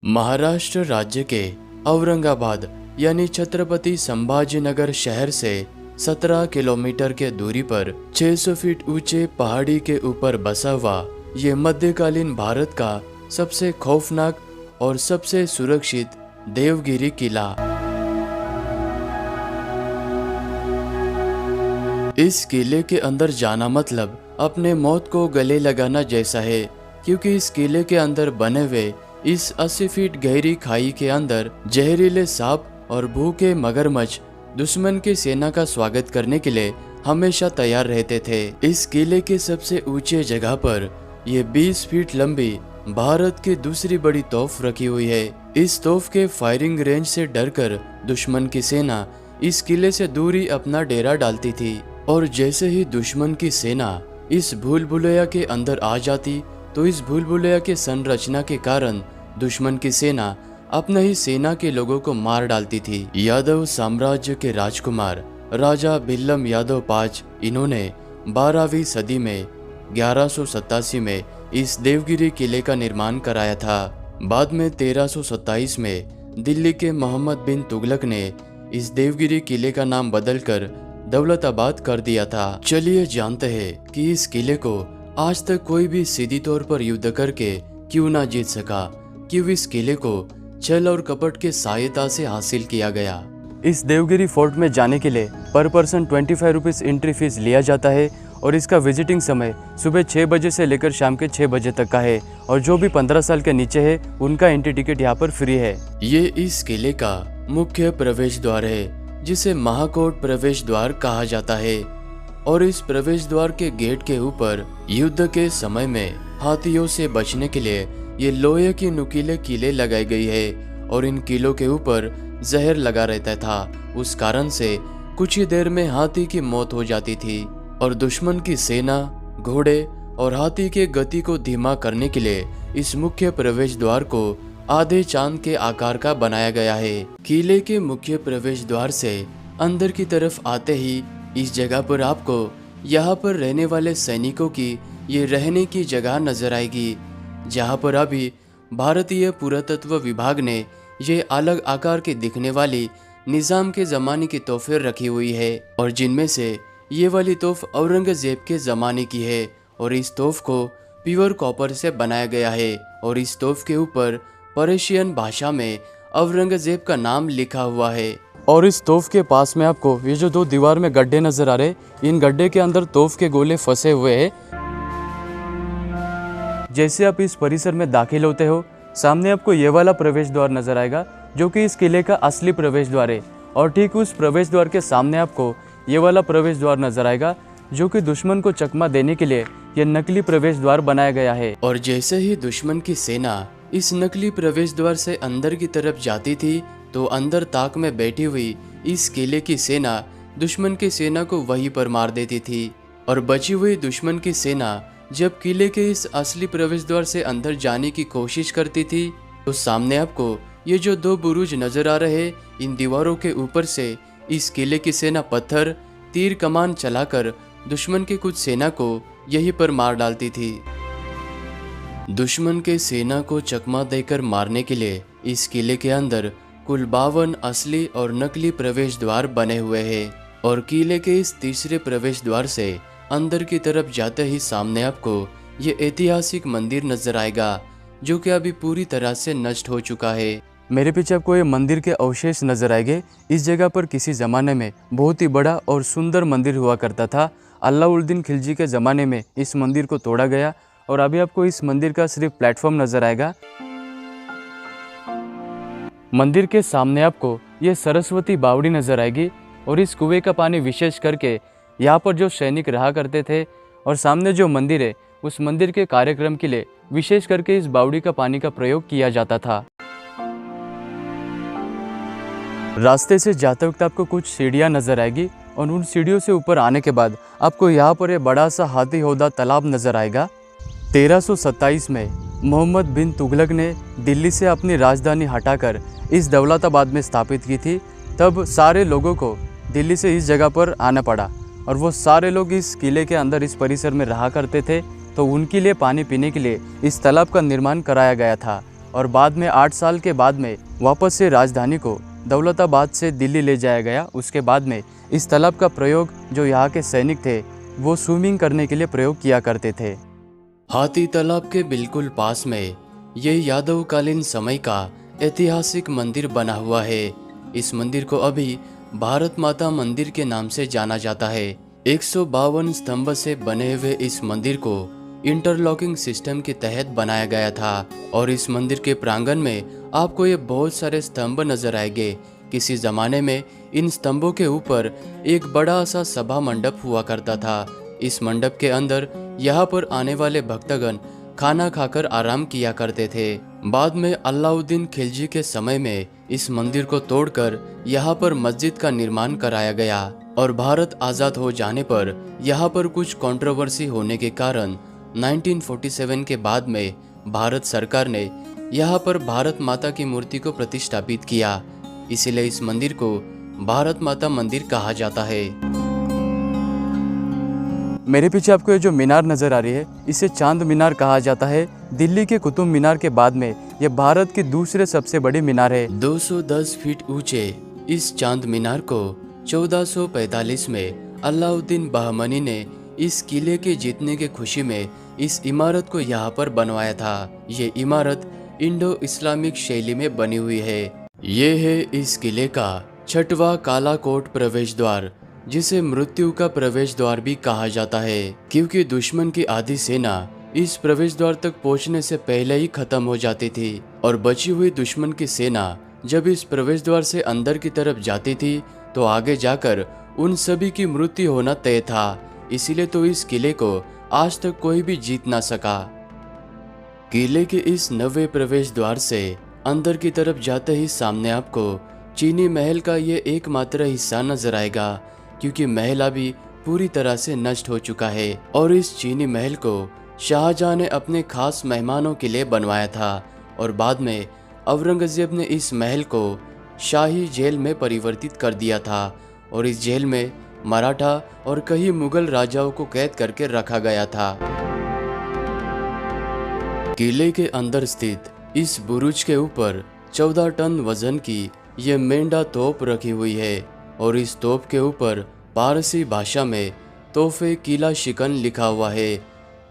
महाराष्ट्र राज्य के औरंगाबाद यानी छत्रपति संभाजीनगर शहर से 17 किलोमीटर के दूरी पर 600 फीट ऊंचे पहाड़ी के ऊपर बसा हुआ ये मध्यकालीन भारत का सबसे खौफनाक और सबसे सुरक्षित देवगिरी किला। इस किले के अंदर जाना मतलब अपने मौत को गले लगाना जैसा है, क्योंकि इस किले के अंदर बने हुए इस 80 फीट गहरी खाई के अंदर जहरीले सांप और भूखे मगरमच्छ दुश्मन की सेना का स्वागत करने के लिए हमेशा तैयार रहते थे। इस किले के सबसे ऊंचे जगह पर ये 20 फीट लंबी भारत की दूसरी बड़ी तोफ रखी हुई है। इस तोफ के फायरिंग रेंज से डरकर दुश्मन की सेना इस किले से दूरी अपना डेरा डालती थी, और जैसे ही दुश्मन की सेना इस भूल भुलैया के अंदर आ जाती तो इस भूल भुलैया के संरचना के कारण दुश्मन की सेना अपने ही सेना के लोगों को मार डालती थी। यादव साम्राज्य के राजकुमार राजा भिल्लम यादव पांच, इन्होंने 12वीं सदी में 1187 में इस देवगिरी किले का निर्माण कराया था। बाद में 1327 में दिल्ली के मोहम्मद बिन तुगलक ने इस देवगिरी किले का नाम बदलकर दौलताबाद कर दिया था। चलिए जानते हैं कि इस किले को आज तक कोई भी सीधी तौर पर युद्ध करके क्यों ना जीत सका, क्यों इस किले को छल और कपट के सहायता से हासिल किया गया। इस देवगिरी फोर्ट में जाने के लिए पर पर्सन 25 रुपीज़ एंट्री फीस लिया जाता है, और इसका विजिटिंग समय सुबह 6 बजे से लेकर शाम के 6 बजे तक का है, और जो भी 15 साल के नीचे है उनका एंट्री टिकट यहाँ पर फ्री है। ये इस किले का मुख्य प्रवेश द्वार है, जिसे महाकोट प्रवेश द्वार कहा जाता है, और इस प्रवेश द्वार के गेट के ऊपर युद्ध के समय में हाथियों से बचने के लिए ये लोहे की नुकीले कीले लगाई गई है, और इन कीलों के ऊपर जहर लगा रहता था। उस कारण से कुछ ही देर में हाथी की मौत हो जाती थी, और दुश्मन की सेना, घोड़े और हाथी के गति को धीमा करने के लिए इस मुख्य प्रवेश द्वार को आधे चांद के आकार का बनाया गया है। किले के मुख्य प्रवेश द्वार से अंदर की तरफ आते ही इस जगह पर आपको यहाँ पर रहने वाले सैनिकों की ये रहने की जगह नजर आएगी, जहाँ पर अभी भारतीय पुरातत्व विभाग ने ये अलग आकार की दिखने वाली निजाम के जमाने की तोहफे रखी हुई है, और जिनमें से ये वाली तोफ औरंगजेब के जमाने की है, और इस तोफ को प्योर कॉपर से बनाया गया है, और इस तोफ के ऊपर पर्शियन भाषा में औरंगजेब का नाम लिखा हुआ है। और इस तोफ के पास में आपको ये जो 2 दीवार में गड्ढे नजर आ रहे, इन गड्ढे के अंदर तोफ के गोले फंसे हुए हैं। जैसे आप इस परिसर में दाखिल होते हो, सामने आपको ये वाला प्रवेश द्वार नजर आएगा, जो कि इस किले का असली प्रवेश द्वार है, और ठीक उस प्रवेश द्वार के सामने आपको ये वाला प्रवेश द्वार नजर आएगा, जो कि दुश्मन को चकमा देने के लिए ये नकली प्रवेश द्वार बनाया गया है। और जैसे ही दुश्मन की सेना इस नकली प्रवेश द्वार से अंदर की तरफ जाती थी, तो अंदर ताक में बैठी हुई इस किले की सेना दुश्मन की सेना को वहीं पर मार देती थी, और बची हुई दुश्मन की सेना जब किले के इस असली प्रवेश द्वार से अंदर जाने की कोशिश करती थी, तो सामने आपको ये जो 2 बुरुज नजर आ रहे, इन दीवारों के ऊपर से इस किले की सेना पत्थर, तीर, कमान चलाकर दुश्मन की कुछ सेना को यहीं पर मार डालती थी। दुश्मन के सेना को चकमा देकर मारने के लिए इस किले के अंदर कुल 52 असली और नकली प्रवेश द्वार बने हुए हैं, और किले के इस तीसरे प्रवेश द्वार से अंदर की तरफ जाते ही सामने आपको ये ऐतिहासिक मंदिर नजर आएगा, जो कि अभी पूरी तरह से नष्ट हो चुका है। मेरे पीछे आपको ये मंदिर के अवशेष नजर आएंगे। इस जगह पर किसी ज़माने में बहुत ही बड़ा और सुंदर मंदिर हुआ करता था। अलाउद्दीन खिलजी के ज़माने में इस मंदिर को तोड़ा गया, और अभी आपको इस मंदिर का सिर्फ प्लेटफॉर्म नजर आएगा। मंदिर के सामने आपको ये सरस्वती बावड़ी नजर आएगी, और इस कुएं का पानी विशेष करके यहाँ पर जो सैनिक रहा करते थे, और सामने जो मंदिर है उस मंदिर के कार्यक्रम के लिए विशेष करके इस बावड़ी का पानी का प्रयोग किया जाता था। रास्ते से जाते वक्त आपको कुछ सीढ़ियाँ नजर आएगी, और उन सीढ़ियों से ऊपर आने के बाद आपको यहाँ पर एक बड़ा सा हाथी होदा तालाब नजर आएगा। 1327 में मोहम्मद बिन तुगलक ने दिल्ली से अपनी राजधानी हटाकर इस दौलताबाद में स्थापित की थी। तब सारे लोगों को दिल्ली से इस जगह पर आना पड़ा, और वो सारे लोग इस किले के अंदर इस परिसर में रहा करते थे, तो उनके लिए पानी पीने के लिए इस तालाब का निर्माण कराया गया था। और बाद में 8 साल के बाद में वापस से राजधानी को दौलताबाद से दिल्ली ले जाया गया। उसके बाद में इस तालाब का प्रयोग जो यहाँ के सैनिक थे वो स्विमिंग करने के लिए प्रयोग किया करते थे। हाथी तालाब के बिल्कुल पास में ये यादव कालीन समय का ऐतिहासिक मंदिर बना हुआ है। इस मंदिर को अभी भारत माता मंदिर के नाम से जाना जाता है। 152 स्तंभ से बने हुए इस मंदिर को इंटरलॉकिंग सिस्टम के तहत बनाया गया था और इस मंदिर के प्रांगण में आपको ये बहुत सारे स्तंभ नजर आएंगे। किसी जमाने में इन स्तंभों के ऊपर एक बड़ा सा सभा मंडप हुआ करता था। इस मंडप के अंदर यहाँ पर आने वाले भक्तगण खाना खाकर आराम किया करते थे। बाद में अलाउद्दीन खिलजी के समय में इस मंदिर को तोड़कर यहाँ पर मस्जिद का निर्माण कराया गया और भारत आजाद हो जाने पर यहाँ पर कुछ कंट्रोवर्सी होने के कारण 1947 के बाद में भारत सरकार ने यहाँ पर भारत माता की मूर्ति को प्रतिष्ठापित किया। इसीलिए इस मंदिर को भारत माता मंदिर कहा जाता है। मेरे पीछे आपको ये जो मीनार नज़र आ रही है इसे चांद मीनार कहा जाता है। दिल्ली के कुतुब मीनार के बाद में यह भारत की दूसरे सबसे बड़ी मीनार है। 210 फीट ऊंचे इस चांद मीनार को 1445 में अलाउद्दीन बहमनी ने इस किले के जीतने की खुशी में इस इमारत को यहाँ पर बनवाया था। ये इमारत इंडो इस्लामिक शैली में बनी हुई है। ये है इस किले का 6वां काला कोट प्रवेश द्वार, जिसे मृत्यु का प्रवेश द्वार भी कहा जाता है, क्योंकि दुश्मन की आधी सेना इस प्रवेश द्वार तक पहुंचने से पहले ही खत्म हो जाती थी और बची हुई दुश्मन की सेना जब इस प्रवेश द्वार से अंदर की तरफ जाती थी तो आगे जाकर उन सभी की मृत्यु होना तय था। इसीलिए तो इस किले को आज तक कोई भी जीत ना सका। किले के इस नवे प्रवेश द्वार से अंदर की तरफ जाते ही सामने आपको चीनी महल का ये एकमात्र हिस्सा नजर आएगा, क्योंकि महल अभी पूरी तरह से नष्ट हो चुका है और इस चीनी महल को शाहजहां ने अपने खास मेहमानों के लिए बनवाया था और बाद में औरंगजेब ने इस महल को शाही जेल में परिवर्तित कर दिया था और इस जेल में मराठा और कई मुगल राजाओं को कैद करके रखा गया था। किले के अंदर स्थित इस बुरुज के ऊपर 14 टन वजन की ये मेंढा तोप रखी हुई है और इस तोप के ऊपर पारसी भाषा में तोहफे किला शिकन लिखा हुआ है,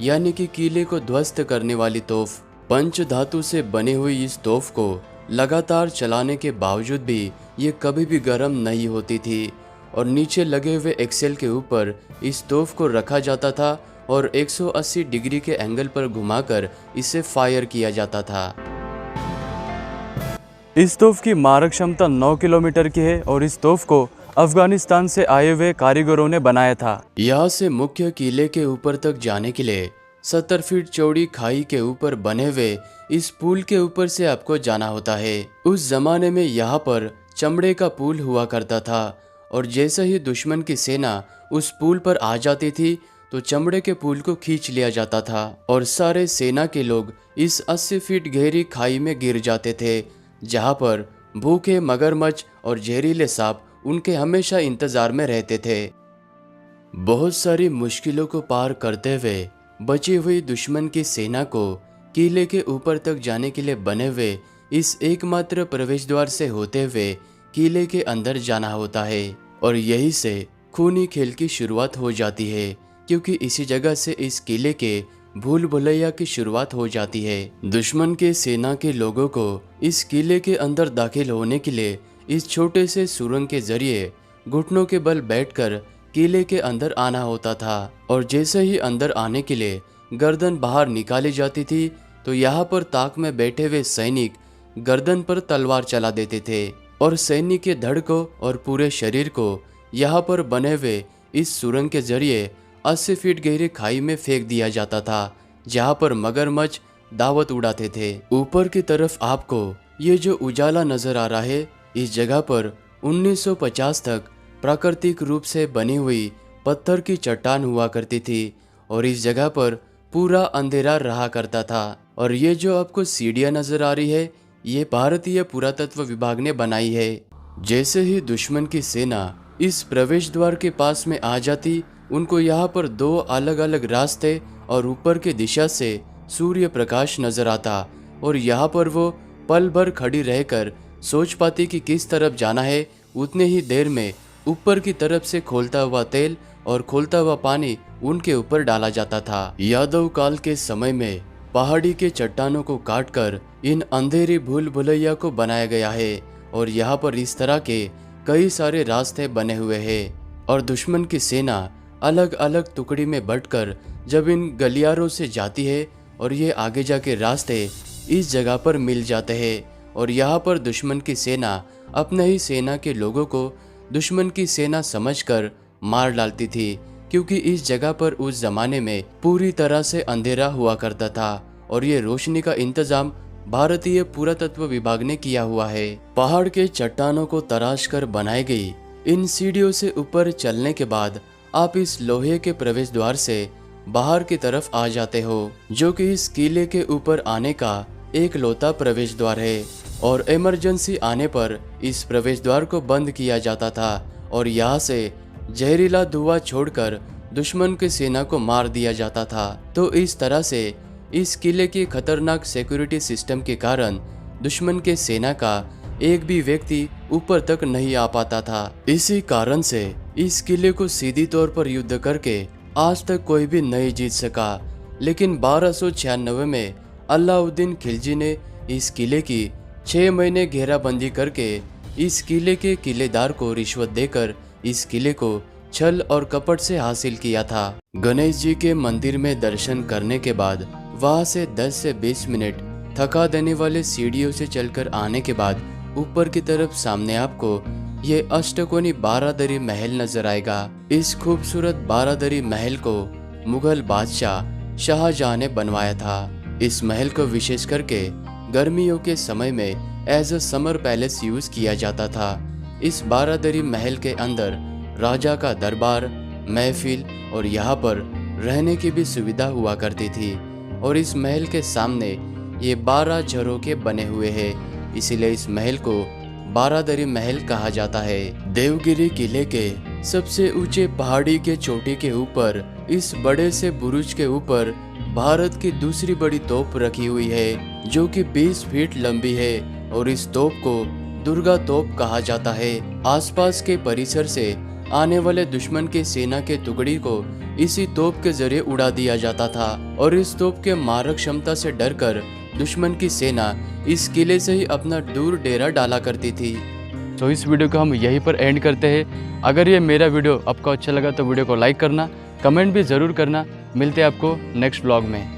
यानी कि किले को ध्वस्त करने वाली तोप। पंच धातु से बनी हुई इस तोप को लगातार चलाने के बावजूद भी ये कभी भी गर्म नहीं होती थी और नीचे लगे हुए एक्सेल के ऊपर इस तोप को रखा जाता था और 180 डिग्री के एंगल पर घुमाकर इसे फायर किया जाता था। इस तोप की मारक क्षमता 9 किलोमीटर की है और इस तोप को अफगानिस्तान से आए हुए कारीगरों ने बनाया था। यहाँ से मुख्य किले के ऊपर तक जाने के लिए 70 फीट चौड़ी खाई के ऊपर बने हुए इस पुल के ऊपर से आपको जाना होता है। उस जमाने में यहाँ पर चमड़े का पुल हुआ करता था और जैसे ही दुश्मन की सेना उस पुल पर आ जाती थी तो चमड़े के पुल को खींच लिया जाता था और सारे सेना के लोग इस 80 फीट गहरी खाई में गिर जाते थे, जहाँ पर भूखे मगरमच्छ और जहरीले सांप उनके हमेशा इंतजार में रहते थे। बहुत सारी मुश्किलों को पार करते हुए बची हुई दुश्मन की सेना को किले के ऊपर तक जाने के लिए बने हुए इस एकमात्र प्रवेश द्वार से होते हुए किले के अंदर जाना होता है और यही से खूनी खेल की शुरुआत हो जाती है, क्योंकि इसी जगह से इस किले के भूल भुलैया की शुरुआत हो जाती है। दुश्मन के सेना के लोगों को इस किले के अंदर दाखिल होने के लिए इस छोटे से सुरंग के जरिए घुटनों के बल बैठकर किले के अंदर आना होता था और जैसे ही अंदर आने के लिए गर्दन बाहर निकाली जाती थी तो यहाँ पर ताक में बैठे हुए सैनिक गर्दन पर तलवार चला देते थे और सैनिक के धड़ को और पूरे शरीर को यहाँ पर बने हुए इस सुरंग के जरिए 80 फीट गहरी खाई में फेंक दिया जाता था, जहाँ पर मगरमच्छ दावत उड़ाते थे। ऊपर की तरफ आपको ये जो उजाला नजर आ रहा है, इस जगह पर 1950 तक प्राकृतिक रूप से बनी हुई पत्थर की चट्टान हुआ करती थी और इस जगह पर पूरा अंधेरा रहा करता था। और ये जो आपको सीढ़ियाँ नजर आ रही है, ये भारतीय पुरातत्व विभाग ने बनाई है। जैसे ही दुश्मन की सेना इस प्रवेश द्वार के पास में आ जाती, उनको यहाँ पर 2 अलग अलग रास्ते और ऊपर की दिशा से सूर्य प्रकाश नजर आता, और यहाँ पर वो पल भर खड़ी रहकर सोच पाती कि किस तरफ जाना है। उतने ही देर में ऊपर की तरफ से खोलता हुआ तेल और खोलता हुआ पानी उनके ऊपर डाला जाता था। यादव काल के समय में पहाड़ी के चट्टानों को काटकर इन अंधेरी भूल भुलैया को बनाया गया है और यहाँ पर इस तरह के कई सारे रास्ते बने हुए हैं और दुश्मन की सेना अलग अलग टुकड़ी में बंटकर जब इन गलियारों से जाती है और ये आगे जाके रास्ते इस जगह पर मिल जाते हैं और यहाँ पर दुश्मन की सेना अपने ही सेना के लोगों को दुश्मन की सेना समझकर मार डालती थी, क्योंकि इस जगह पर उस जमाने में पूरी तरह से अंधेरा हुआ करता था और ये रोशनी का इंतजाम भारतीय पुरातत्व विभाग ने किया हुआ है। पहाड़ के चट्टानों को तराश कर बनाई गई इन सीढ़ियों से ऊपर चलने के बाद आप इस लोहे के प्रवेश द्वार से बाहर की तरफ आ जाते हो, जो कि इस किले के ऊपर आने का एक लौता प्रवेश द्वार है और इमरजेंसी आने पर इस प्रवेश द्वार को बंद किया जाता था और यहाँ से जहरीला धुआं छोड़कर दुश्मन की सेना को मार दिया जाता था। तो इस तरह से इस किले की खतरनाक सिक्योरिटी सिस्टम के कारण दुश्मन के सेना का एक भी व्यक्ति ऊपर तक नहीं आ पाता था। इसी कारण से इस किले को सीधी तौर पर युद्ध करके आज तक कोई भी नहीं जीत सका। लेकिन 1296 में अलाउद्दीन खिलजी ने इस किले की 6 महीने घेराबंदी करके इस किले के किलेदार को रिश्वत देकर इस किले को छल और कपट से हासिल किया था। गणेश जी के मंदिर में दर्शन करने के बाद वहां से 10 से 20 मिनट थका देने वाले सीढ़ियों से चलकर आने के बाद ऊपर की तरफ सामने आपको ये अष्टकोणी बारादरी महल नजर आएगा। इस खूबसूरत बारादरी महल को मुगल बादशाह शाहजहां ने बनवाया था। इस महल को विशेष करके गर्मियों के समय में as a summer palace use किया जाता था। इस बारादरी महल के अंदर राजा का दरबार, महफिल और यहाँ पर रहने की भी सुविधा हुआ करती थी और इस महल के सामने ये 12 झरोखे बने हुए हैं, इसीलिए इस महल को बारादरी महल कहा जाता है। देवगिरी किले के सबसे ऊंचे पहाड़ी के चोटी के ऊपर इस बड़े से बुरुज के ऊपर भारत की दूसरी बड़ी तोप रखी हुई है, जो कि 20 फीट लंबी है और इस तोप को दुर्गा तोप कहा जाता है। आसपास के परिसर से आने वाले दुश्मन के सेना के टुकड़ी को इसी तोप के जरिए उड़ा दिया जाता था और इस तोप के मारक क्षमता से डरकर दुश्मन की सेना इस किले से ही अपना दूर डेरा डाला करती थी। तो इस वीडियो को हम यहीं पर एंड करते हैं। अगर ये मेरा वीडियो आपको अच्छा लगा तो वीडियो को लाइक करना, कमेंट भी ज़रूर करना। मिलते हैं आपको नेक्स्ट व्लॉग में।